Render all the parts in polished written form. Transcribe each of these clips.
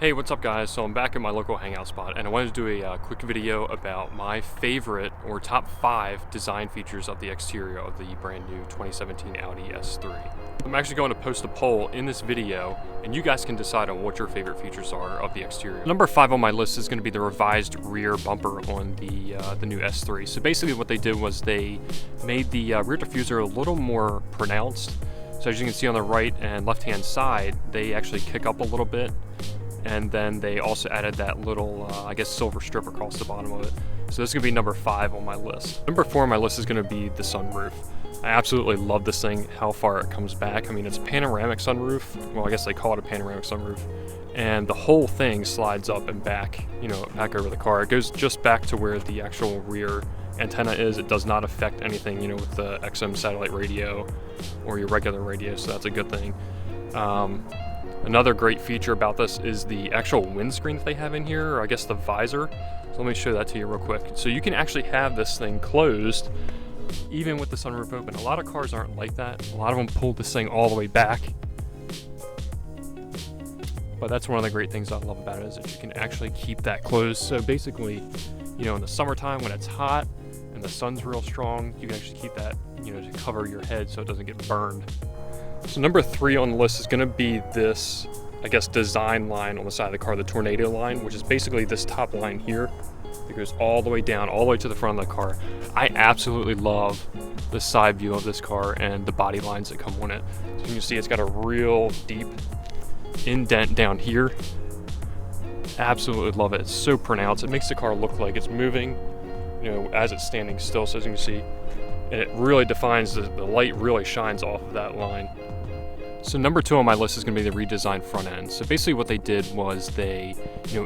Hey, what's up guys? So I'm back at my local hangout spot and I wanted to do a quick video about my favorite or top 5 design features of the exterior of the brand new 2017 Audi S3. I'm actually going to post a poll in this video and you guys can decide on what your favorite features are of the exterior. Number 5 on my list is going to be the revised rear bumper on the new S3. So basically what they did was they made the rear diffuser a little more pronounced. So as you can see on the right and left hand side, they actually kick up a little bit. And then they also added that little, I guess, silver strip across the bottom of it. So this is going to be number 5 on my list. Number 4 on my list is going to be the sunroof. I absolutely love this thing, how far it comes back. I mean, it's a panoramic sunroof. Well, I guess they call it a panoramic sunroof. And the whole thing slides up and back, back over the car. It goes just back to where the actual rear antenna is. It does not affect anything, with the XM satellite radio or your regular radio, so that's a good thing. Another great feature about this is the actual windscreen that they have in here, or I guess the visor. So let me show that to you real quick. So you can actually have this thing closed even with the sunroof open. A lot of cars aren't like that. A lot of them pull this thing all the way back. But that's one of the great things I love about it, is that you can actually keep that closed. So basically, in the summertime when it's hot and the sun's real strong, you can actually keep that, to cover your head so it doesn't get burned. So number 3 on the list is going to be this, I guess, design line on the side of the car, the tornado line, which is basically this top line here that goes all the way down, all the way to the front of the car. I absolutely love the side view of this car and the body lines that come on it. So you can see it's got a real deep indent down here. Absolutely love it. It's so pronounced. It makes the car look like it's moving, as it's standing still. So as you can see, and it really defines, the light really shines off of that line. So number 2 on my list is going to be the redesigned front end. So basically what they did was they,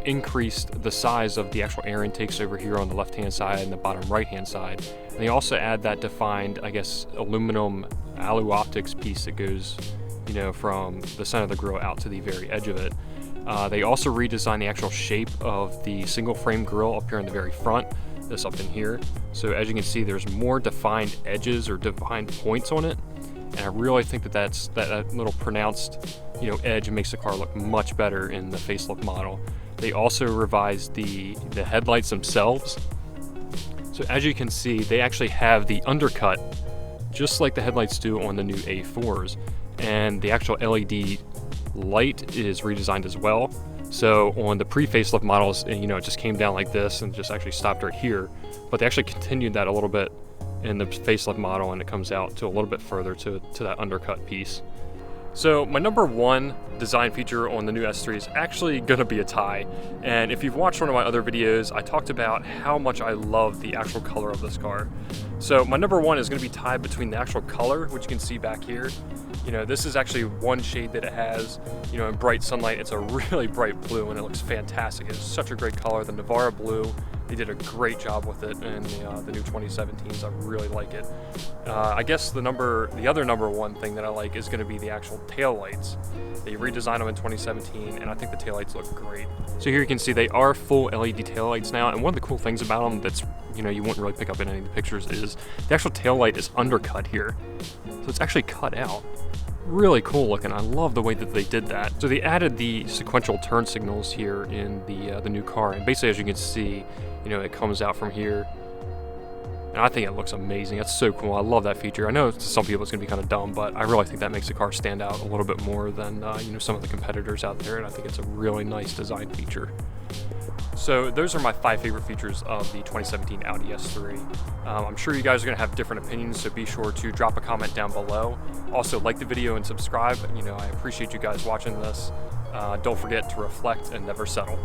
increased the size of the actual air intakes over here on the left-hand side and the bottom right-hand side. And they also add that defined, I guess, aluminum alu optics piece that goes, from the center of the grille out to the very edge of it. They also redesigned the actual shape of the single frame grille up here in the very front, this up in here. So as you can see, there's more defined edges or defined points on it. And I really think that that little pronounced, edge makes the car look much better in the facelift model. They also revised the headlights themselves. So as you can see, they actually have the undercut, just like the headlights do on the new A4s. And the actual LED light is redesigned as well. So on the pre-facelift models, it just came down like this and just actually stopped right here. But they actually continued that a little bit in the facelift model, and it comes out to a little bit further to that undercut piece. So my number 1 design feature on the new S3 is actually going to be a tie. And if you've watched one of my other videos, I talked about how much I love the actual color of this car. So my number 1 is going to be tied between the actual color, which you can see back here. This is actually one shade that it has, in bright sunlight. It's a really bright blue and it looks fantastic. It's such a great color. The Navarra blue, they did a great job with it in the new 2017s. I really like it. I guess the other number 1 thing that I like is going to be the actual taillights. They redesigned them in 2017 and I think the taillights look great. So here you can see they are full LED taillights now, and one of the cool things about them that's, you won't really pick up in any of the pictures is the actual taillight is undercut here. So it's actually cut out. Really cool looking. I love the way that they did that. So they added the sequential turn signals here in the new car, and basically as you can see, it comes out from here. And I think it looks amazing. That's so cool. I love that feature. I know to some people it's going to be kind of dumb, but I really think that makes the car stand out a little bit more than some of the competitors out there, and I think it's a really nice design feature. So those are my 5 favorite features of the 2017 Audi S3. I'm sure you guys are going to have different opinions, so be sure to drop a comment down below. Also, like the video and subscribe. I appreciate you guys watching this. Don't forget to reflect and never settle.